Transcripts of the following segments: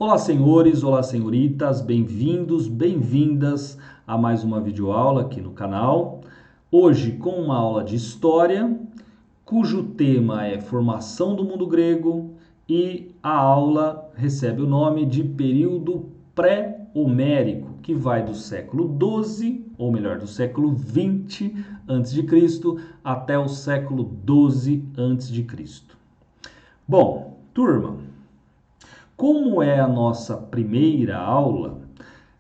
Olá, senhores, olá, senhoritas, bem-vindos, bem-vindas a mais uma videoaula aqui no canal. Hoje com uma aula de História, cujo tema é Formação do Mundo Grego e a aula recebe o nome de Período Pré-Homérico, que vai do século XII, ou melhor, do século XX a.C., até o século XII a.C. Bom, turma, como é a nossa primeira aula,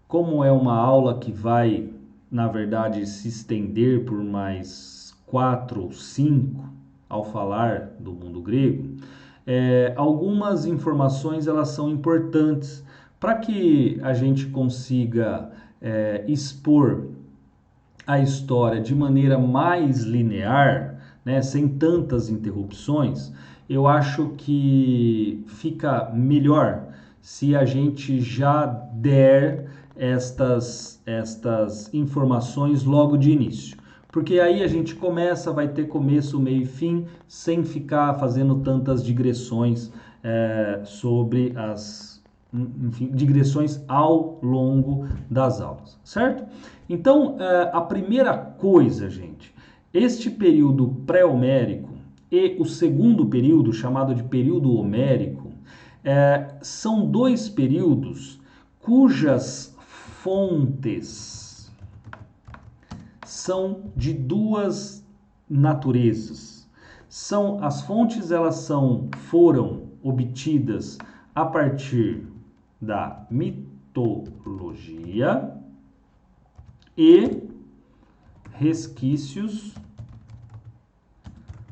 como é uma aula que vai, na verdade, se estender por mais 4 ou 5 ao falar do mundo grego, algumas informações elas são importantes para que a gente consiga expor a história de maneira mais linear, né, sem tantas interrupções. Eu acho que fica melhor se a gente já der estas informações logo de início. Porque aí a gente vai ter começo, meio e fim, sem ficar fazendo tantas digressões sobre digressões ao longo das aulas, certo? Então, a primeira coisa, gente, este período pré-homérico e o segundo período, chamado de período homérico, são dois períodos cujas fontes são de duas naturezas. As fontes foram obtidas a partir da mitologia e resquícios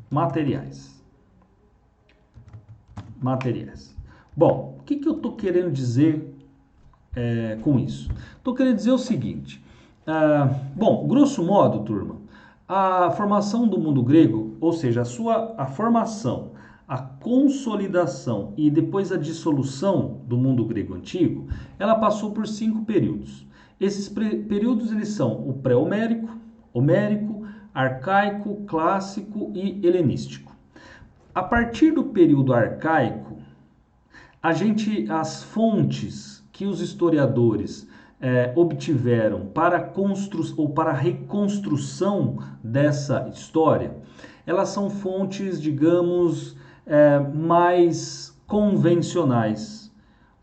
materiais. Bom, o que eu estou querendo dizer com isso? Estou querendo dizer o seguinte. Bom, grosso modo, turma, a formação do mundo grego, ou seja, a formação, a consolidação e depois a dissolução do mundo grego antigo, ela passou por 5 períodos. Esses períodos eles são o pré-homérico, homérico, arcaico, clássico e helenístico. A partir do período arcaico, as fontes que os historiadores obtiveram para a reconstrução dessa história, elas são fontes, digamos, mais convencionais.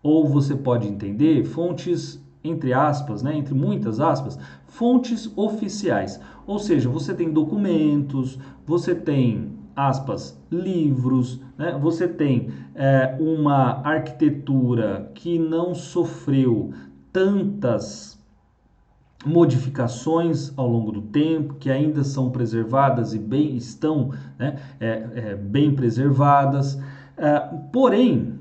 Ou você pode entender fontes, entre aspas, né, entre muitas aspas, fontes oficiais. Ou seja, você tem documentos, você tem, aspas, livros, né, você tem uma arquitetura que não sofreu tantas modificações ao longo do tempo, que ainda são preservadas e estão bem preservadas. Porém,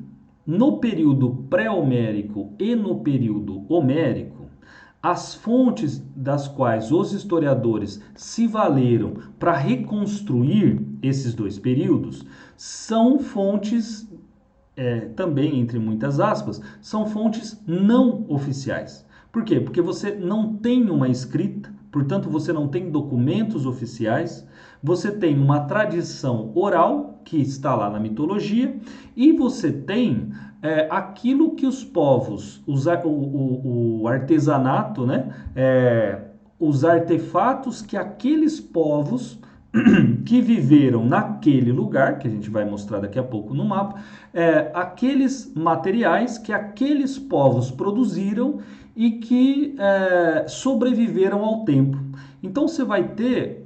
no período pré-homérico e no período homérico, as fontes das quais os historiadores se valeram para reconstruir esses dois períodos são fontes, também entre muitas aspas, são fontes não oficiais. Por quê? Porque você não tem uma escrita, portanto você não tem documentos oficiais, você tem uma tradição oral que está lá na mitologia e você tem aquilo que os povos, o artesanato, né? Os artefatos que aqueles povos que viveram naquele lugar, que a gente vai mostrar daqui a pouco no mapa, aqueles materiais que aqueles povos produziram e que sobreviveram ao tempo. Então você vai ter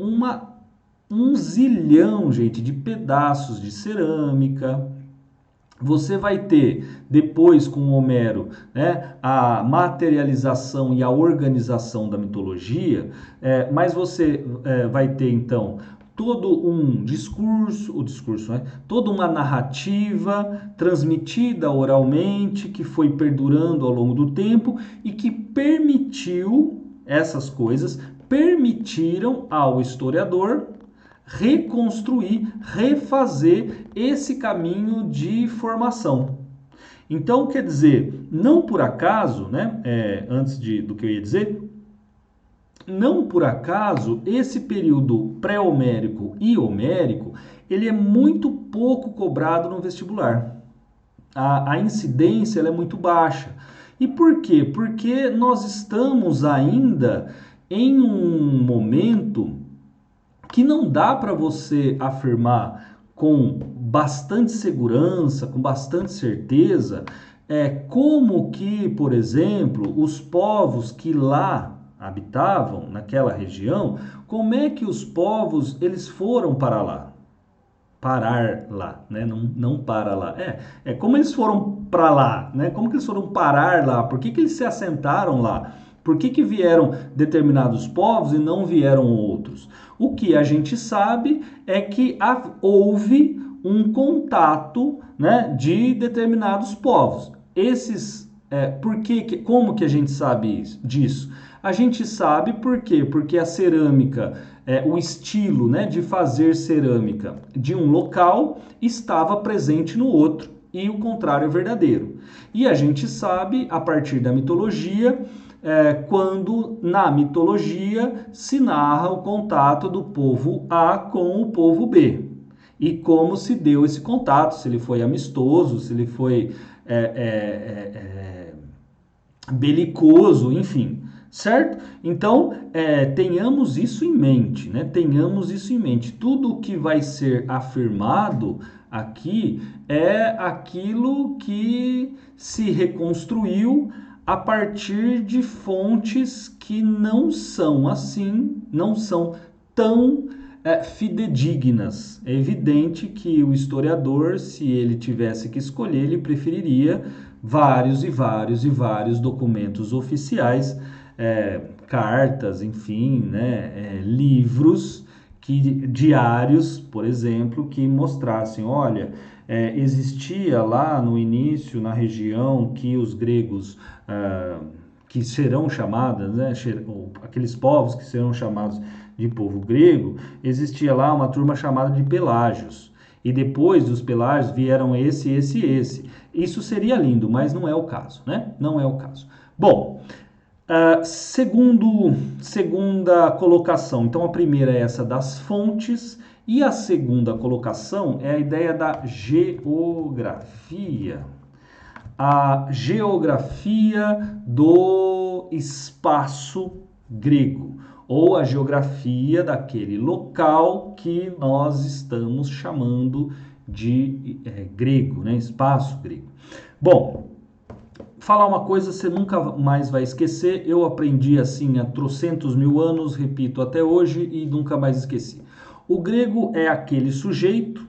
um zilhão, gente, de pedaços de cerâmica. Você vai ter, depois com Homero, né, a materialização e a organização da mitologia, mas você vai ter, então, todo um discurso, né, toda uma narrativa transmitida oralmente, que foi perdurando ao longo do tempo e que permitiram ao historiador reconstruir, refazer esse caminho de formação. Então, quer dizer, não por acaso, né, do que eu ia dizer, não por acaso esse período pré-homérico e homérico, ele é muito pouco cobrado no vestibular. a incidência ela é muito baixa. E por quê? Porque nós estamos ainda em um momento que não dá para você afirmar com bastante segurança, com bastante certeza, como que, por exemplo, os povos que lá habitavam, naquela região, como é que os povos eles foram para lá? Parar lá, né? Não para lá. Como eles foram para lá, né? Como que eles foram parar lá? Por que que eles se assentaram lá? Por que que vieram determinados povos e não vieram outros? O que a gente sabe é que houve um contato, né, de determinados povos. Como que a gente sabe disso? A gente sabe por quê? Porque a cerâmica, o estilo, né, de fazer cerâmica de um local estava presente no outro e o contrário é verdadeiro. E a gente sabe, a partir da mitologia, quando na mitologia se narra o contato do povo A com o povo B. E como se deu esse contato, se ele foi amistoso, se ele foi belicoso, enfim, certo? Então, tenhamos isso em mente, né? Tenhamos isso em mente. Tudo o que vai ser afirmado aqui é aquilo que se reconstruiu a partir de fontes que não são assim, não são tão fidedignas. É evidente que o historiador, se ele tivesse que escolher, ele preferiria vários e vários e vários documentos oficiais, cartas, enfim, né, livros, diários, por exemplo, que mostrassem, olha, existia lá no início, na região, que os gregos, que serão chamados, né, aqueles povos que serão chamados de povo grego, existia lá uma turma chamada de Pelágios. E depois dos Pelágios vieram esse. Isso seria lindo, mas não é o caso, né? Não é o caso. Bom, segunda colocação. Então, a primeira é essa das fontes. E a segunda colocação é a ideia da geografia. A geografia do espaço grego, ou a geografia daquele local que nós estamos chamando de grego, né? Espaço grego. Bom, falar uma coisa você nunca mais vai esquecer, eu aprendi assim há trocentos mil anos, repito até hoje e nunca mais esqueci. O grego é aquele sujeito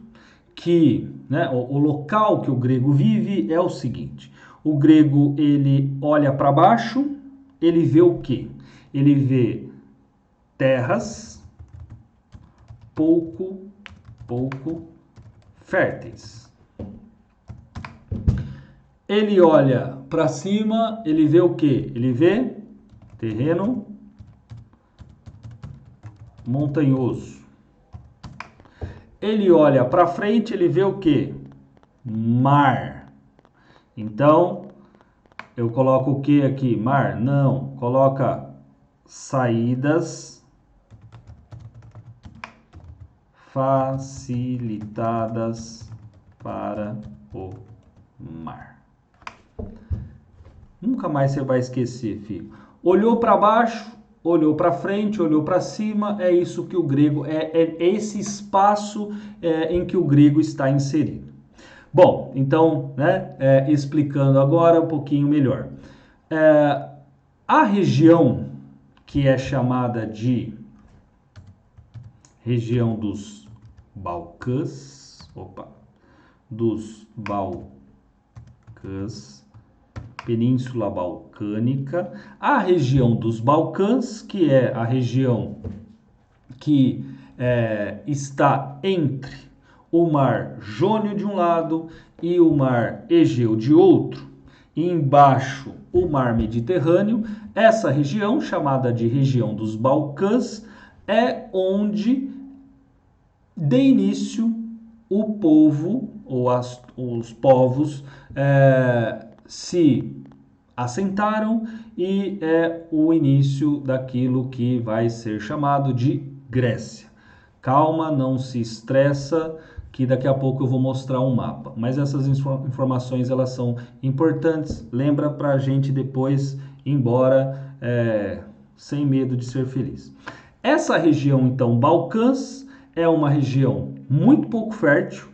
que, né, o local que o grego vive é o seguinte: o grego ele olha para baixo, ele vê o quê? Ele vê terras pouco férteis. Ele olha para cima, ele vê o quê? Ele vê terreno montanhoso. Ele olha para frente, ele vê o quê? Mar. Então, eu coloco o que aqui? Mar? Não, coloca saídas facilitadas para o mar. Nunca mais você vai esquecer, filho. Olhou para baixo, olhou para frente, olhou para cima, é isso que o grego é esse espaço em que o grego está inserido. Bom, então, né, explicando agora um pouquinho melhor. A região que é chamada de região dos Balcãs, Península Balcânica, a região dos Balcãs, que é a região que está entre o mar Jônio de um lado e o mar Egeu de outro, e embaixo o mar Mediterrâneo. Essa região, chamada de região dos Balcãs, é onde de início o povo ou os povos se assentaram, e é o início daquilo que vai ser chamado de Grécia. Calma, não se estressa, que daqui a pouco eu vou mostrar um mapa. Mas essas informações elas são importantes, lembra para a gente depois ir embora sem medo de ser feliz. Essa região, então, Balcãs, é uma região muito pouco fértil.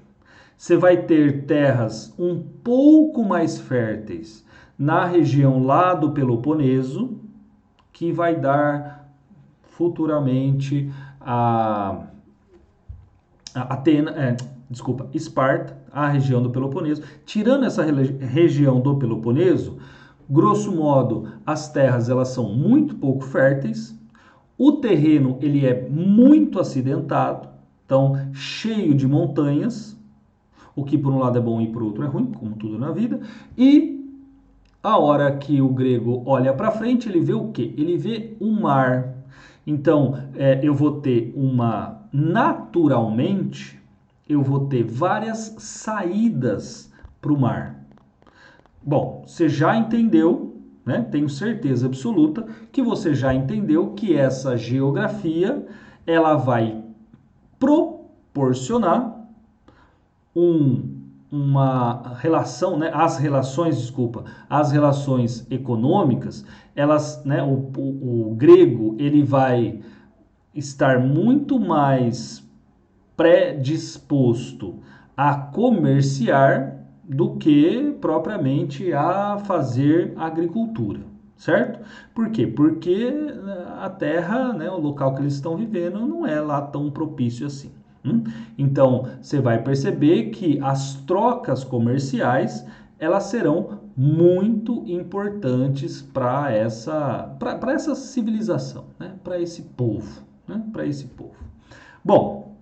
Você vai ter terras um pouco mais férteis na região lá do Peloponeso, que vai dar futuramente Esparta, a região do Peloponeso. Tirando essa região do Peloponeso, grosso modo, as terras elas são muito pouco férteis. O terreno ele é muito acidentado, então cheio de montanhas, o que por um lado é bom e por outro é ruim, como tudo na vida. E a hora que o grego olha para frente, ele vê o quê? Ele vê o mar. Então, eu vou ter naturalmente, eu vou ter várias saídas para o mar. Bom, você já entendeu, né? Tenho certeza absoluta que você já entendeu que essa geografia ela vai proporcionar uma relação, né? As relações econômicas, elas, né? O grego ele vai estar muito mais predisposto a comerciar do que propriamente a fazer agricultura, certo? Por quê? Porque a terra, né, o local que eles estão vivendo não é lá tão propício assim. Então, você vai perceber que as trocas comerciais, elas serão muito importantes para essa civilização, né? Para esse povo, né? Para esse povo. Bom,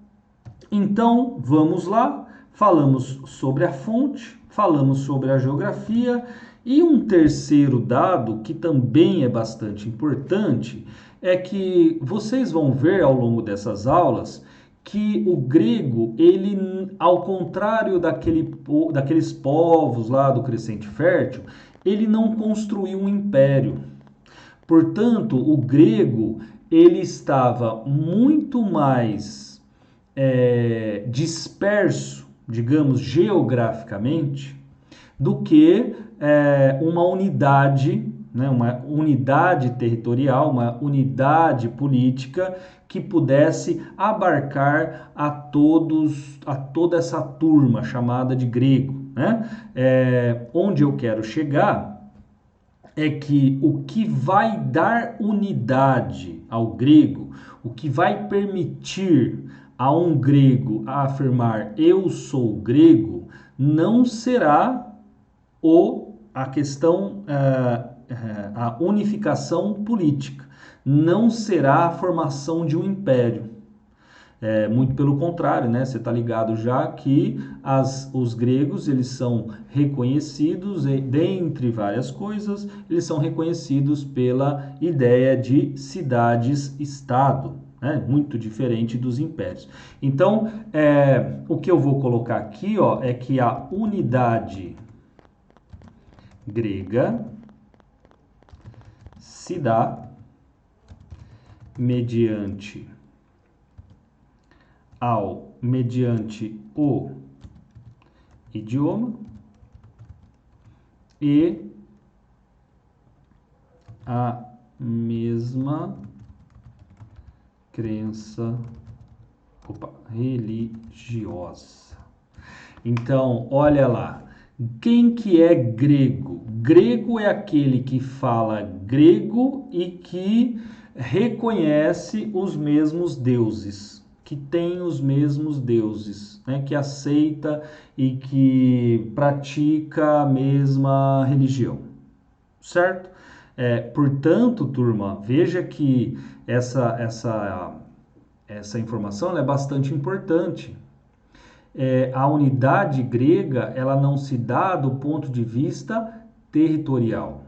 então vamos lá, falamos sobre a fonte, falamos sobre a geografia e um terceiro dado que também é bastante importante é que vocês vão ver ao longo dessas aulas que o grego, ele, ao contrário daqueles povos lá do Crescente Fértil, ele não construiu um império. Portanto, o grego, ele estava muito mais disperso, digamos, geograficamente, do que uma unidade, né, uma unidade territorial, uma unidade política que pudesse abarcar a toda essa turma chamada de grego, né? Onde eu quero chegar é que o que vai dar unidade ao grego, o que vai permitir a um grego a afirmar eu sou grego, não será a questão, a unificação política, não será a formação de um império. Muito pelo contrário, né? Você está ligado já que os gregos eles são reconhecidos, dentre várias coisas, eles são reconhecidos pela ideia de cidades-estado, né? Muito diferente dos impérios. Então, o que eu vou colocar aqui, ó, é que a unidade grega se dá mediante o idioma e a mesma crença religiosa. Então, olha lá, quem que é grego? Grego é aquele que fala grego e que reconhece os mesmos deuses, que tem os mesmos deuses, né? Que aceita e que pratica a mesma religião, certo? Portanto, turma, veja que essa informação ela é bastante importante. A unidade grega ela não se dá do ponto de vista territorial.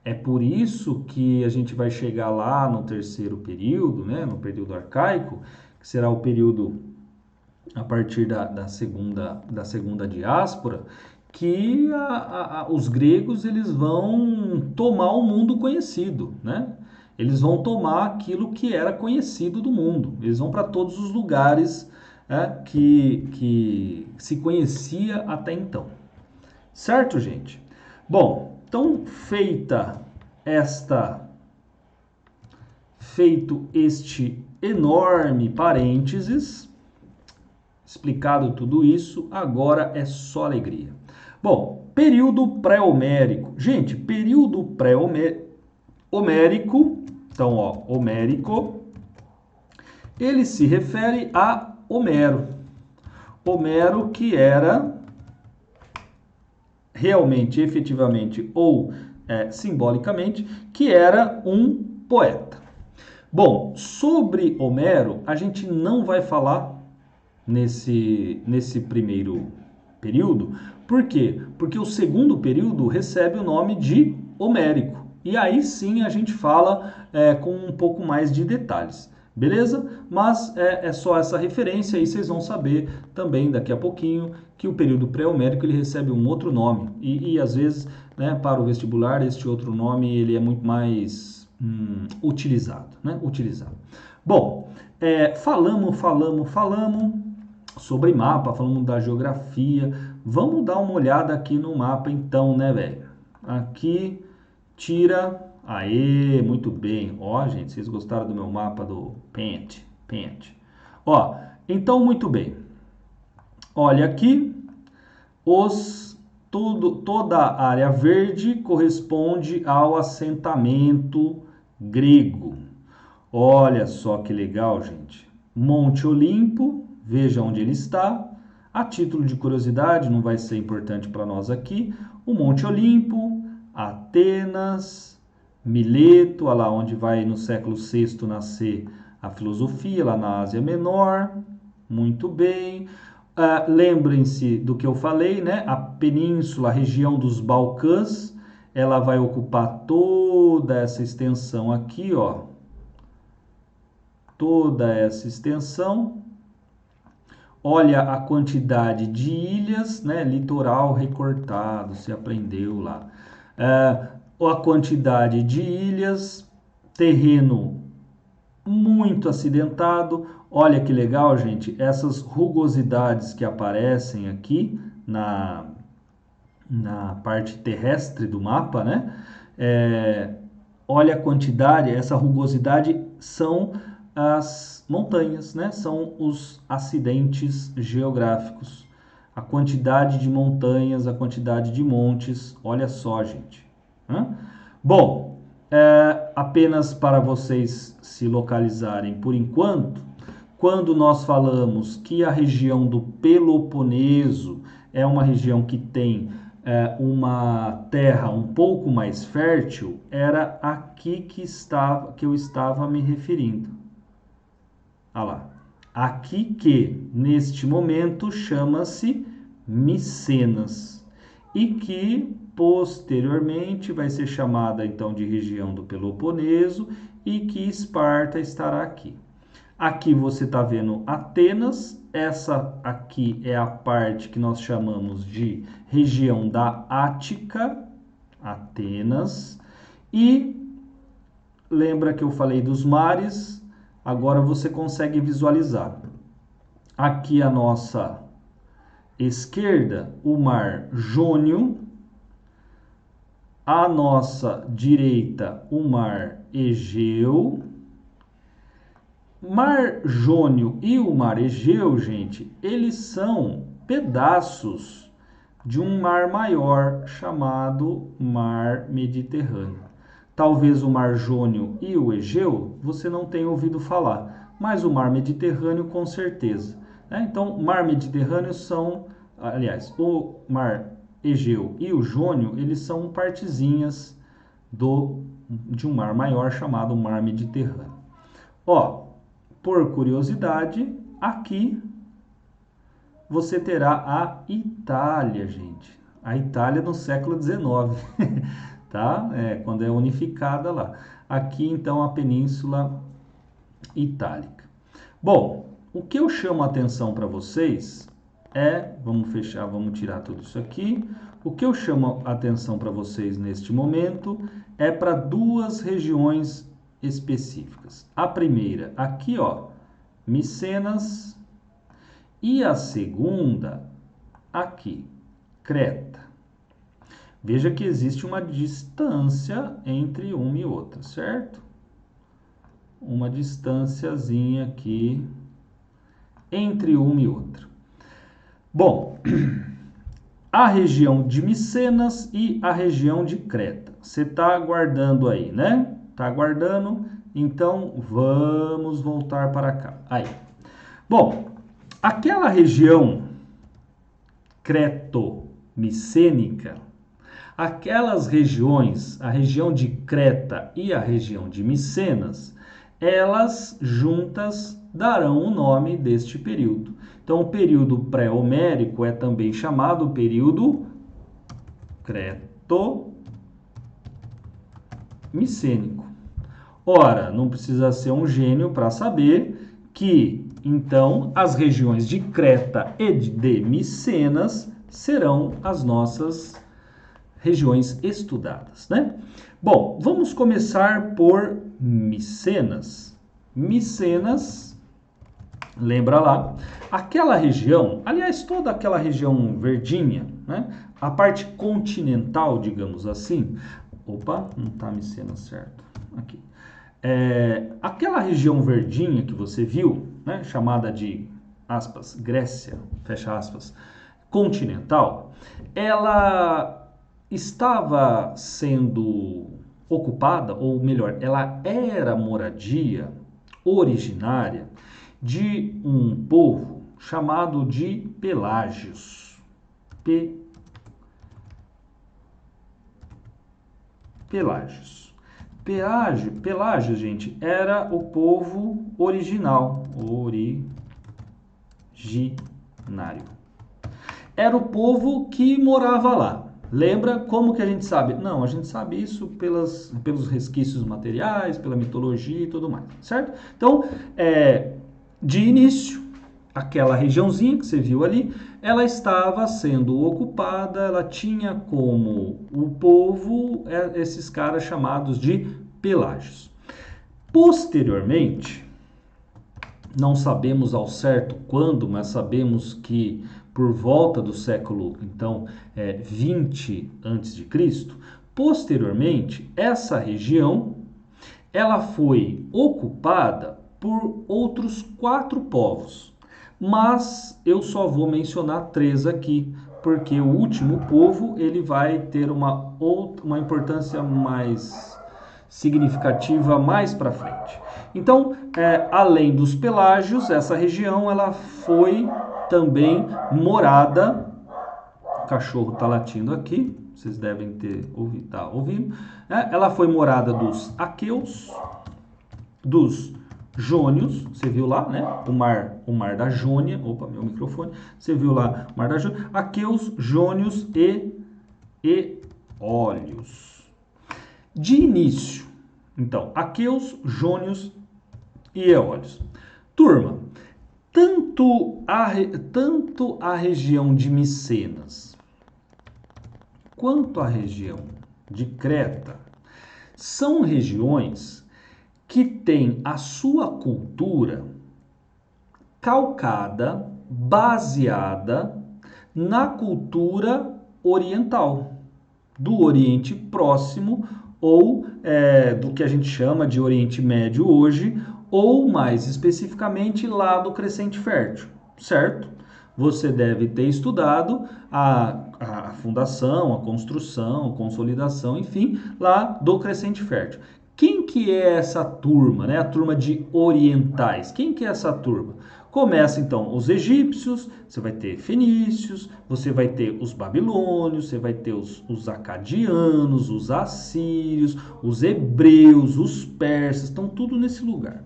É por isso que a gente vai chegar lá no terceiro período, né, no período arcaico, que será o período a partir da segunda diáspora, que os gregos eles vão tomar o mundo conhecido, né? Eles vão tomar aquilo que era conhecido do mundo. Eles vão para todos os lugares que se conhecia até então. Certo, gente? Bom, então feito este enorme parênteses, explicado tudo isso, agora é só alegria. Bom, período pré-homérico. Gente, período pré-homérico, então, ó, homérico, ele se refere a Homero. Homero que era realmente, efetivamente ou simbolicamente, que era um poeta. Bom, sobre Homero, a gente não vai falar nesse primeiro período. Por quê? Porque o segundo período recebe o nome de homérico. E aí sim a gente fala com um pouco mais de detalhes. Beleza? Mas é só essa referência e vocês vão saber também daqui a pouquinho que o período pré-homérico ele recebe um outro nome. E às vezes, né, para o vestibular, este outro nome ele é muito mais utilizado. Né? Utilizado. Bom, falamos sobre mapa, falamos da geografia. Vamos dar uma olhada aqui no mapa então, né, velho? Aqui, tira... Aê, muito bem. Ó, gente, vocês gostaram do meu mapa do Paint? Ó, então, muito bem. Olha aqui, toda a área verde corresponde ao assentamento grego. Olha só que legal, gente. Monte Olimpo, veja onde ele está. A título de curiosidade, não vai ser importante para nós aqui. O Monte Olimpo, Atenas, Mileto, lá onde vai no século VI nascer a filosofia, lá na Ásia Menor. Muito bem. Lembrem-se do que eu falei, né? A península, a região dos Balcãs, ela vai ocupar toda essa extensão aqui, ó. Toda essa extensão. Olha a quantidade de ilhas, né? Litoral recortado, se aprendeu lá. A quantidade de ilhas, terreno muito acidentado. Olha que legal, gente, essas rugosidades que aparecem aqui na parte terrestre do mapa, né? Olha a quantidade, essa rugosidade são as montanhas, né? São os acidentes geográficos. A quantidade de montanhas, a quantidade de montes, olha só, gente. Bom, apenas para vocês se localizarem por enquanto, quando nós falamos que a região do Peloponeso é uma região que tem uma terra um pouco mais fértil, era aqui que eu estava me referindo. Olha lá. Aqui que, neste momento, chama-se Micenas e que, posteriormente, vai ser chamada, então, de região do Peloponeso e que Esparta estará aqui. Aqui você está vendo Atenas, essa aqui é a parte que nós chamamos de região da Ática, Atenas, e lembra que eu falei dos mares? Agora você consegue visualizar. Aqui à nossa esquerda, o mar Jônio. À nossa direita, o mar Egeu. Mar Jônio e o mar Egeu, gente, eles são pedaços de um mar maior chamado Mar Mediterrâneo. Talvez o Mar Jônio e o Egeu você não tenha ouvido falar, mas o Mar Mediterrâneo com certeza. Então, o Mar Mediterrâneo são, aliás, o Mar Egeu e o Jônio, eles são partezinhas de um mar maior chamado Mar Mediterrâneo. Ó, por curiosidade, aqui você terá a Itália, gente. A Itália no século XIX. Tá? Quando é unificada lá. Aqui, então, a Península Itálica. Bom, o que eu chamo a atenção para vocês vamos fechar, vamos tirar tudo isso aqui. O que eu chamo a atenção para vocês neste momento é para duas regiões específicas. A primeira, aqui, ó, Micenas, e a segunda aqui, Creta. Veja que existe uma distância entre uma e outra, certo? Uma distânciazinha aqui entre uma e outra. Bom, a região de Micenas e a região de Creta. Você está aguardando aí, né? Está aguardando? Então, vamos voltar para cá. Aí. Bom, aquela região creto-micênica, aquelas regiões, a região de Creta e a região de Micenas, elas juntas darão o nome deste período. Então, o período pré-homérico é também chamado período creto-micênico. Ora, não precisa ser um gênio para saber que, então, as regiões de Creta e de Micenas serão as nossas regiões estudadas, né? Bom, vamos começar por Micenas. Micenas, lembra lá, aquela região, aliás, toda aquela região verdinha, né? A parte continental, digamos assim. Opa, não está Micenas certo. Aqui. Aquela região verdinha que você viu, né? Chamada de, aspas, Grécia, fecha aspas, continental, ela estava sendo ocupada, ou melhor, ela era moradia originária de um povo chamado de Pelágios. Pelágios. Pelágios, gente, era o povo original. Originário. Era o povo que morava lá. Lembra como que a gente sabe? Não, a gente sabe isso pelos resquícios materiais, pela mitologia e tudo mais, certo? Então, de início, aquela regiãozinha que você viu ali, ela estava sendo ocupada, ela tinha como o povo esses caras chamados de Pelágios. Posteriormente, não sabemos ao certo quando, mas sabemos que por volta do século, então, 20 a.C., posteriormente, essa região ela foi ocupada por outros 4 povos. Mas eu só vou mencionar 3 aqui, porque o último povo ele vai ter uma importância mais significativa mais para frente. Então, além dos Pelágios, essa região ela foi também morada. O cachorro está latindo aqui, vocês devem ter ouvindo. Ela foi morada dos aqueus, dos jônios, você viu lá, né? O mar da Jônia. Opa, meu microfone. Você viu lá o mar da Jônia. Aqueus, jônios e eólios. De início, então, aqueus, jônios e eólios. Turma, tanto a região de Micenas quanto a região de Creta são regiões que têm a sua cultura calcada, baseada na cultura oriental, do Oriente Próximo ou do que a gente chama de Oriente Médio hoje, ou mais especificamente lá do Crescente Fértil, certo? Você deve ter estudado a fundação, a construção, a consolidação, enfim, lá do Crescente Fértil. Quem que é essa turma, né? A turma de orientais. Quem que é essa turma? Começa então os egípcios, você vai ter fenícios, você vai ter os babilônios, você vai ter os acadianos, os assírios, os hebreus, os persas, estão tudo nesse lugar.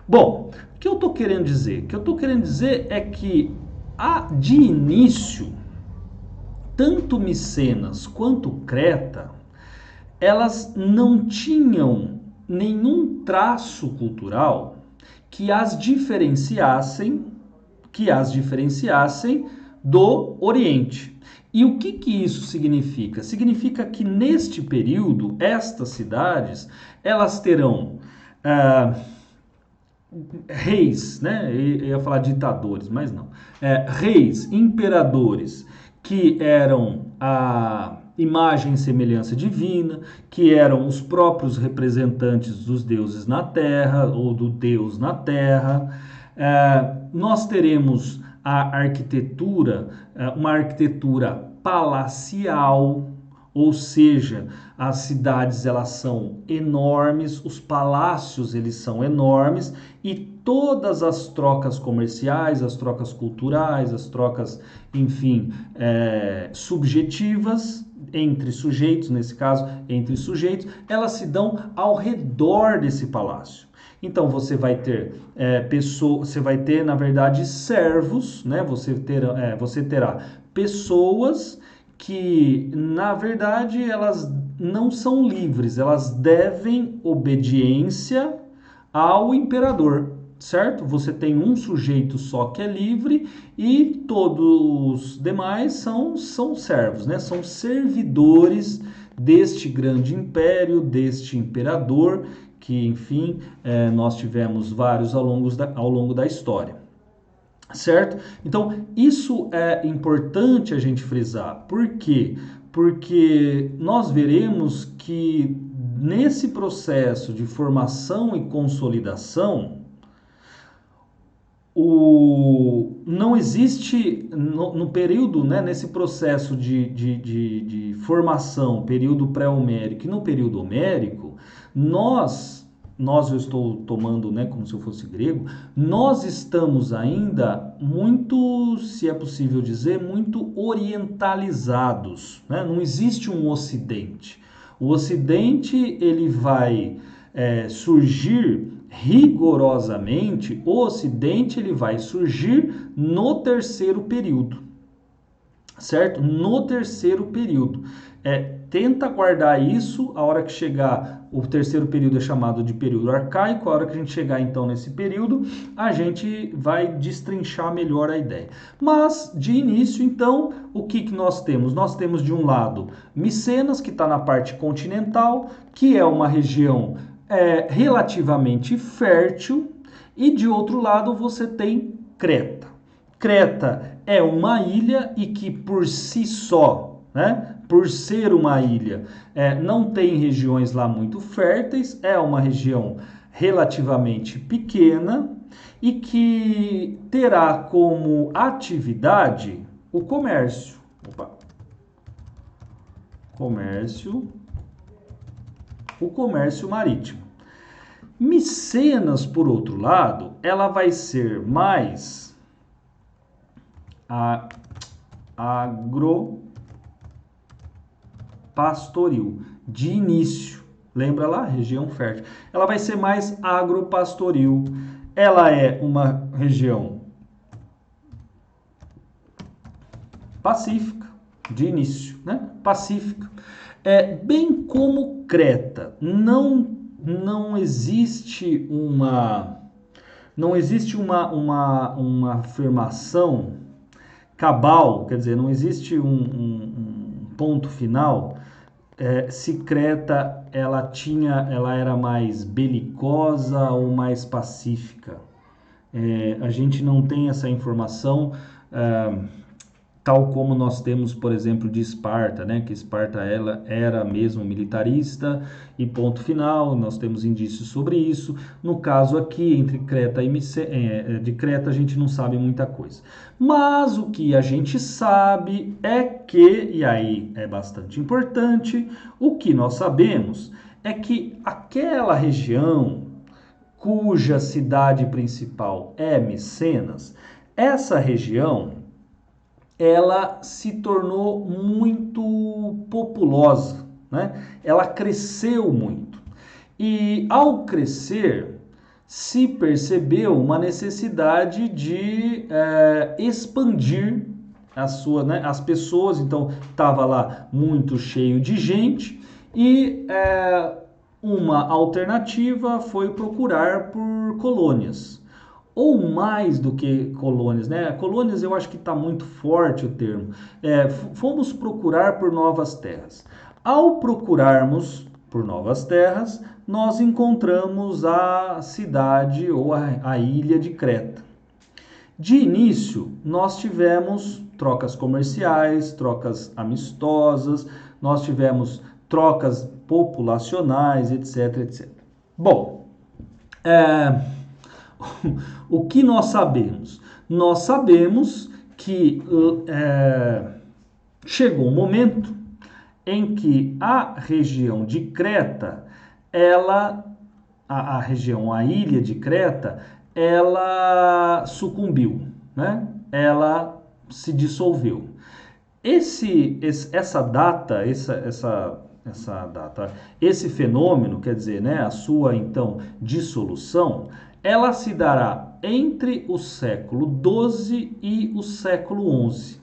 Bom, o que eu estou querendo dizer? O que eu estou querendo dizer é que de início, tanto Micenas quanto Creta, elas não tinham nenhum traço cultural que as diferenciassem do Oriente. E o que isso significa? Significa que neste período, estas cidades, elas terão reis, né? Eu ia falar ditadores, mas não. Reis, imperadores, que eram a imagem e semelhança divina, que eram os próprios representantes dos deuses na terra, ou do Deus na terra. Nós teremos a arquitetura, uma arquitetura palacial, ou seja, as cidades elas são enormes, os palácios eles são enormes e todas as trocas comerciais, as trocas culturais, as trocas, enfim, subjetivas entre sujeitos, nesse caso, entre sujeitos, elas se dão ao redor desse palácio. Então você vai ter você vai ter, na verdade, servos, né? Você terá pessoas que, na verdade, elas não são livres, elas devem obediência ao imperador, certo? Você tem um sujeito só que é livre e todos os demais são servos, né? São servidores deste grande império, deste imperador, que, enfim, nós tivemos vários ao longo da história. Certo? Então, isso é importante a gente frisar. Por quê? Porque nós veremos que nesse processo de formação e consolidação, não existe, no período, né, nesse processo de formação, período pré-homérico e no período homérico, eu estou tomando, né, como se eu fosse grego, nós estamos ainda muito, se é possível dizer, muito orientalizados, né? Não existe um ocidente. O ocidente, ele vai surgir rigorosamente, o ocidente ele vai surgir no terceiro período, certo? No terceiro período. Tenta guardar isso, a hora que chegar, o terceiro período é chamado de período arcaico, a hora que a gente chegar então nesse período, a gente vai destrinchar melhor a ideia. Mas, de início, então, o que nós temos? Nós temos, de um lado, Micenas, que está na parte continental, que é uma região relativamente fértil, e de outro lado você tem Creta. Creta é uma ilha e que por si só, né, por ser uma ilha, não tem regiões lá muito férteis, é uma região relativamente pequena e que terá como atividade o comércio. O comércio marítimo. Micenas, por outro lado, ela vai ser mais agropastoril, de início. Lembra lá? Região fértil. Ela vai ser mais agropastoril. Ela é uma região pacífica, de início, né? Pacífica. Bem como Creta, não existe uma afirmação cabal, quer dizer, não existe um ponto final se Creta ela era mais belicosa ou mais pacífica. A gente não tem essa informação. Tal como nós temos, por exemplo, de Esparta, né? Que Esparta ela era mesmo militarista e ponto final, nós temos indícios sobre isso. No caso aqui, entre Creta e de Creta, a gente não sabe muita coisa. Mas o que a gente sabe é que, e aí é bastante importante, o que nós sabemos é que aquela região cuja cidade principal é Micenas, essa região ela se tornou muito populosa, né? Ela cresceu muito. E ao crescer, se percebeu uma necessidade de expandir as pessoas. Então, estava lá muito cheio de gente e uma alternativa foi procurar por colônias. Ou mais do que colônias, né? Colônias eu acho que está muito forte o termo. Fomos procurar por novas terras. Ao procurarmos por novas terras, nós encontramos a cidade ou a ilha de Creta. De início, nós tivemos trocas comerciais, trocas amistosas, nós tivemos trocas populacionais, etc, etc. Bom, o que nós sabemos? Nós sabemos que chegou um momento em que a região de Creta, a ilha de Creta, ela sucumbiu, né? Ela se dissolveu. Essa data, esse fenômeno, quer dizer, né, a sua então dissolução, ela se dará entre o século XII e o século XI.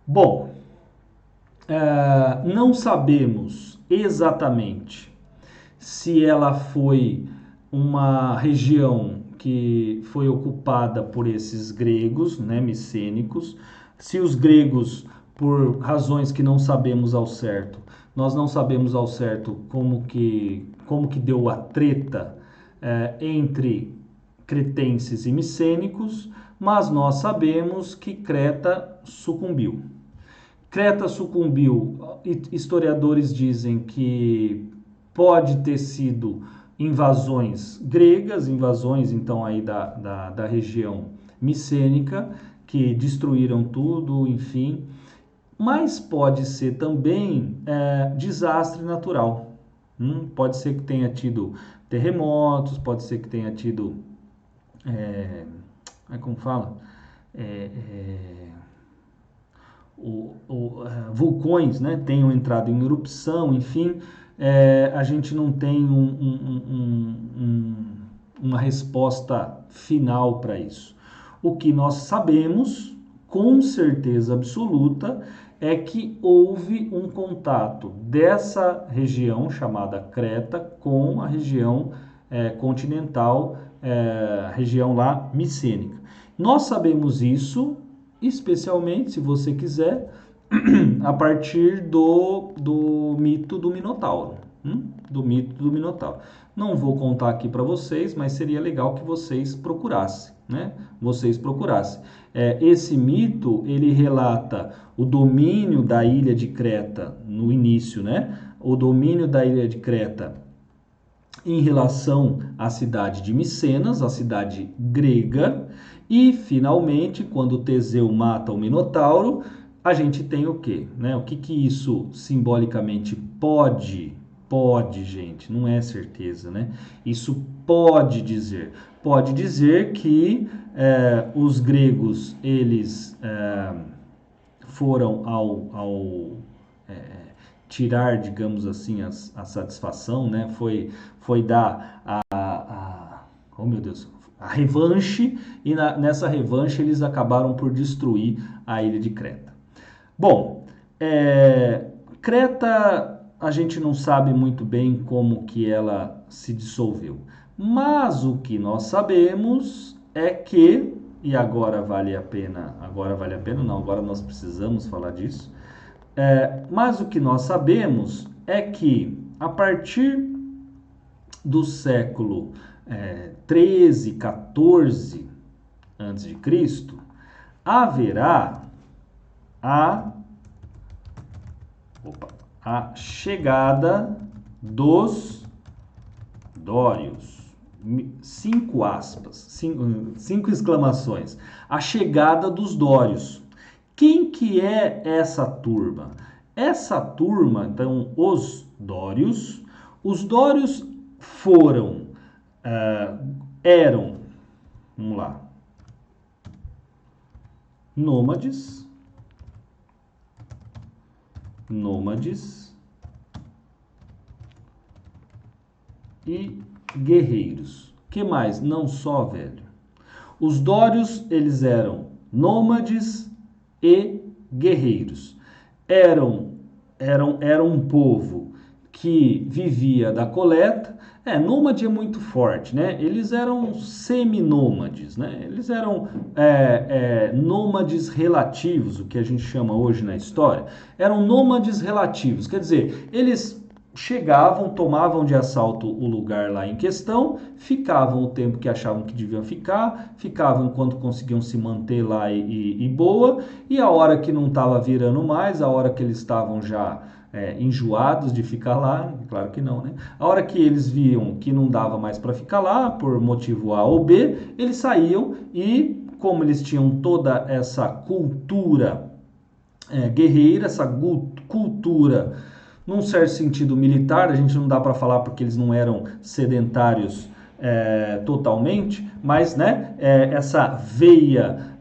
Bom, não sabemos exatamente se ela foi uma região que foi ocupada por esses gregos, né, micênicos, se os gregos, por razões que não sabemos ao certo, nós não sabemos ao certo como que deu a treta entre cretenses e micênicos, mas nós sabemos que Creta sucumbiu. Creta sucumbiu, historiadores dizem que pode ter sido invasões gregas, invasões então aí da região micênica, que destruíram tudo, enfim, mas pode ser também desastre natural. Pode ser que tenha tido terremotos, pode ser que tenha tido, como fala? Vulcões, né, tenham entrado em erupção, enfim, a gente não tem uma resposta final para isso. O que nós sabemos, com certeza absoluta, é que houve um contato dessa região chamada Creta com a região continental, a região lá micênica. Nós sabemos isso especialmente, se você quiser, a partir do mito do Minotauro. Do mito do Minotauro. Não vou contar aqui para vocês, mas seria legal que vocês procurassem, né? Esse mito, ele relata o domínio da ilha de Creta no início, né? O domínio da ilha de Creta em relação à cidade de Micenas, a cidade grega, e finalmente, quando Teseu mata o Minotauro, a gente tem o quê? Né? O que isso simbolicamente pode, gente, não é certeza, né? Isso pode dizer que os gregos, eles foram ao tirar, digamos assim, a satisfação, né? Foi dar oh meu Deus, a revanche, e nessa revanche eles acabaram por destruir a ilha de Creta. Bom, Creta a gente não sabe muito bem como que ela se dissolveu, mas o que nós sabemos é que, e agora nós precisamos falar disso, mas o que nós sabemos é que a partir do século 13, 14 a.C., haverá a chegada dos dórios. 5 aspas, 5 exclamações. A chegada dos dórios. Quem que é essa turma? Essa turma, então, os dórios eram, vamos lá, nômades e guerreiros. Que mais? Não só, velho. Os dórios, eles eram nômades e guerreiros. Eram um povo que vivia da coleta. Nômade é muito forte, né? Eles eram seminômades, né? Eles eram nômades relativos, o que a gente chama hoje na história. Eram nômades relativos, quer dizer, eles chegavam, tomavam de assalto o lugar lá em questão, ficavam o tempo que achavam que deviam ficar, ficavam enquanto conseguiam se manter lá e boa, e a hora que não estava virando mais, a hora que eles estavam já enjoados de ficar lá, claro que não, né? A hora que eles viam que não dava mais para ficar lá, por motivo A ou B, eles saíam e, como eles tinham toda essa cultura guerreira, essa cultura num certo sentido militar, a gente não dá para falar porque eles não eram sedentários totalmente, mas né, essa veia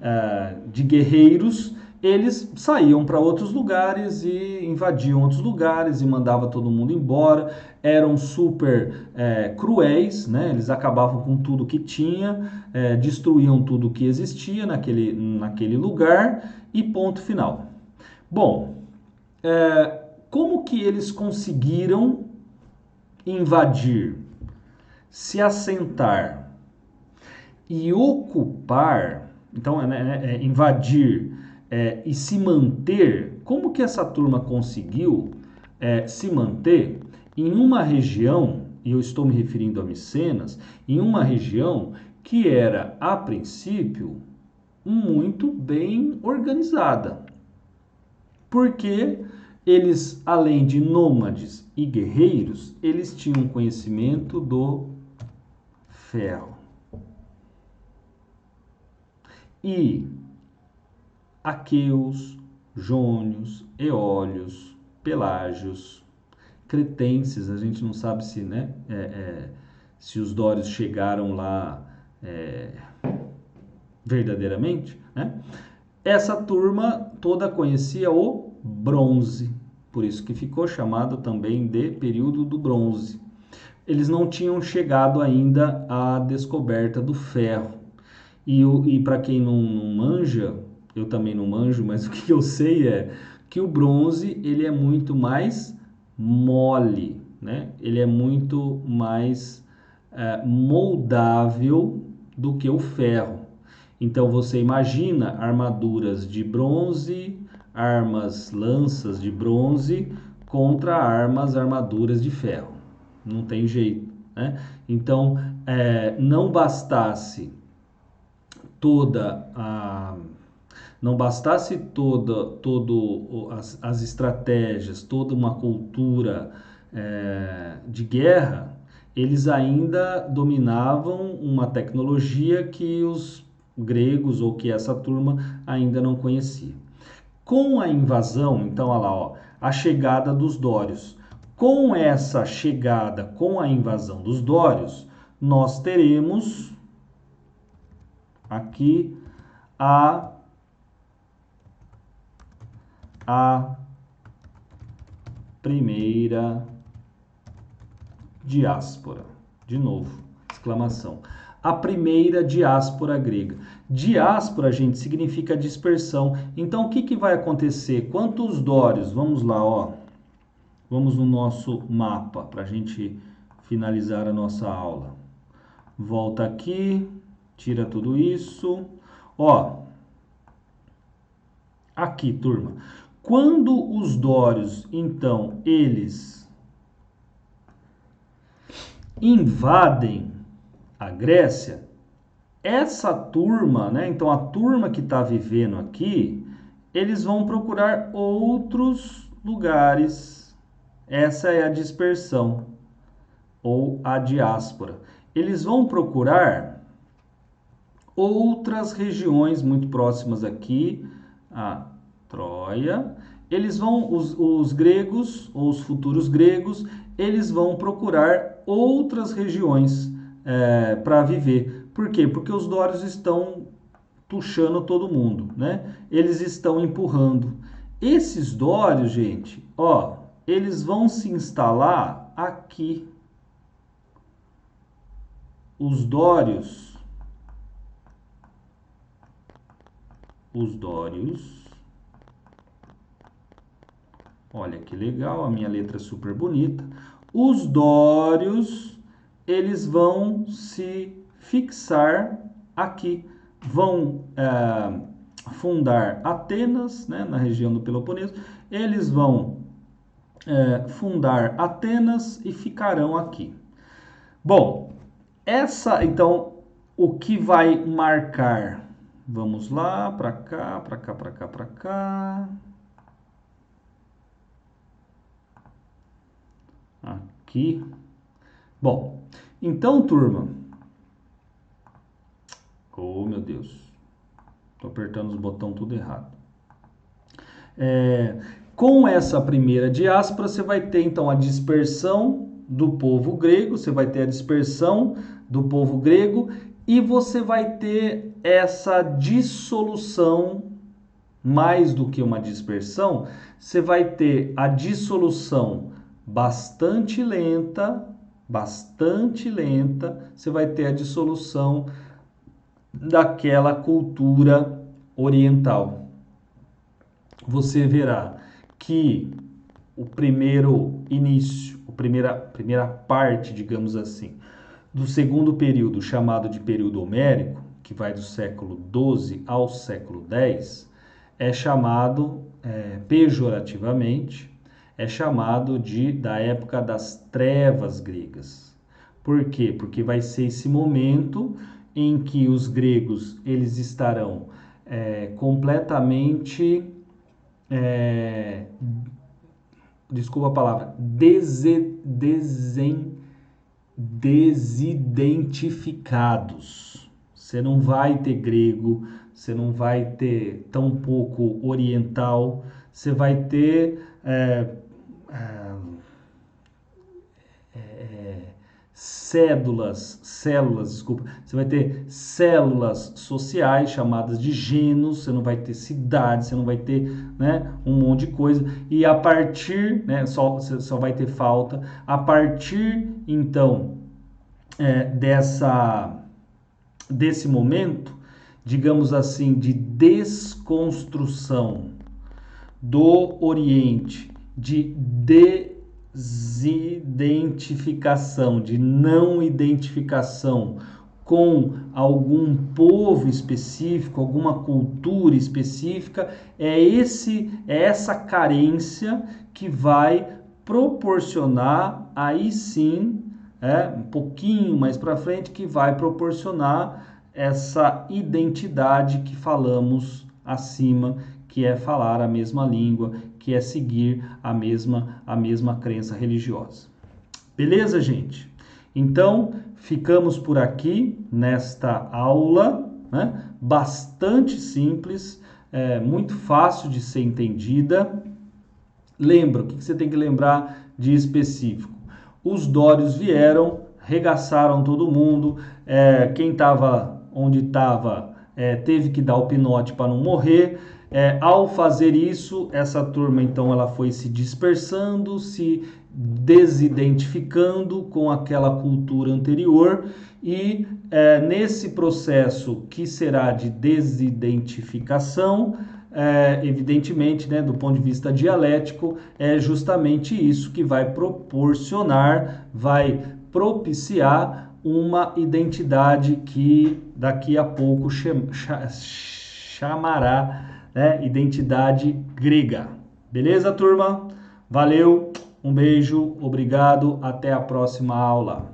de guerreiros, eles saíam para outros lugares e invadiam outros lugares e mandava todo mundo embora, eram super cruéis, né? Eles acabavam com tudo que tinha, destruíam tudo que existia naquele lugar e ponto final. Bom, como que eles conseguiram invadir, se assentar e ocupar, então invadir e se manter, como que essa turma conseguiu se manter em uma região, e eu estou me referindo a Micenas, em uma região que era, a princípio, muito bem organizada. Porque eles, além de nômades e guerreiros, eles tinham conhecimento do ferro. E aqueus, jônios, eólios, pelágios, cretenses, a gente não sabe se, né, se os dórios chegaram lá verdadeiramente, né? Essa turma toda conhecia o bronze, por isso que ficou chamado também de período do bronze. Eles não tinham chegado ainda à descoberta do ferro. E para quem não manja, eu também não manjo, mas o que eu sei é que o bronze ele é muito mais mole, né? Ele é muito mais moldável do que o ferro. Então você imagina armaduras de bronze, armas, lanças de bronze contra armaduras de ferro. Não tem jeito, né? Então, não bastasse toda a não bastasse as estratégias, toda uma cultura de guerra, eles ainda dominavam uma tecnologia que os gregos ou que essa turma ainda não conhecia. Com a invasão, então, olha lá, ó, a chegada dos dórios. Com essa chegada, com a invasão dos dórios, nós teremos aqui a primeira diáspora. De novo, exclamação. A primeira diáspora grega. Diáspora, gente, significa dispersão. Então, o que vai acontecer? Quantos dórios? Vamos lá, ó. Vamos no nosso mapa para a gente finalizar a nossa aula. Volta aqui, tira tudo isso. Ó, aqui, turma. Quando os dórios, então, eles invadem a Grécia, essa turma, né? Então a turma que está vivendo aqui, eles vão procurar outros lugares. Essa é a dispersão ou a diáspora. Eles vão procurar outras regiões muito próximas aqui a Troia. Eles vão, os gregos ou os futuros gregos, eles vão procurar outras regiões para viver. Por quê? Porque os dórios estão puxando todo mundo, né? Eles estão empurrando. Esses dórios, gente, ó, eles vão se instalar aqui. Os dórios, olha que legal, a minha letra é super bonita. Os dórios, eles vão se fixar aqui, vão fundar Atenas, né, na região do Peloponeso. Eles vão fundar Atenas e ficarão aqui. Bom, então, o que vai marcar? Vamos lá, para cá, para cá, para cá, para cá. Aqui. Bom, então, turma. Oh, meu Deus. Estou apertando os botões tudo errado. Com essa primeira diáspora, você vai ter, então, a dispersão do povo grego, você vai ter a dispersão do povo grego e você vai ter essa dissolução, mais do que uma dispersão, você vai ter a dissolução bastante lenta, você vai ter a dissolução daquela cultura oriental. Você verá que o primeiro início, a primeira parte, digamos assim, do segundo período, chamado de período homérico, que vai do século XII ao século X, é chamado, pejorativamente, é chamado da época das trevas gregas. Por quê? Porque vai ser esse momento em que os gregos eles estarão completamente, desculpa a palavra, desidentificados. Você não vai ter grego, você não vai ter tão pouco oriental, você vai ter células, desculpa, você vai ter células sociais chamadas de gênos, você não vai ter cidades, você não vai ter, né, um monte de coisa, e a partir, né, você só vai ter falta, a partir, então, desse momento, digamos assim, de desconstrução do Oriente, de desidentificação, de não identificação com algum povo específico, alguma cultura específica, é essa carência que vai proporcionar, aí sim, um pouquinho mais para frente, que vai proporcionar essa identidade que falamos acima, que é falar a mesma língua, que é seguir a mesma crença religiosa. Beleza, gente? Então, ficamos por aqui nesta aula, né? Bastante simples, muito fácil de ser entendida. Lembra, o que você tem que lembrar de específico? Os dórios vieram, regaçaram todo mundo, quem estava onde estava teve que dar o pinote para não morrer. Ao fazer isso, essa turma então ela foi se dispersando, se desidentificando com aquela cultura anterior e nesse processo que será de desidentificação, evidentemente, né, do ponto de vista dialético, é justamente isso que vai proporcionar, vai propiciar uma identidade que daqui a pouco chamará, identidade grega. Beleza, turma? Valeu, um beijo, obrigado, até a próxima aula.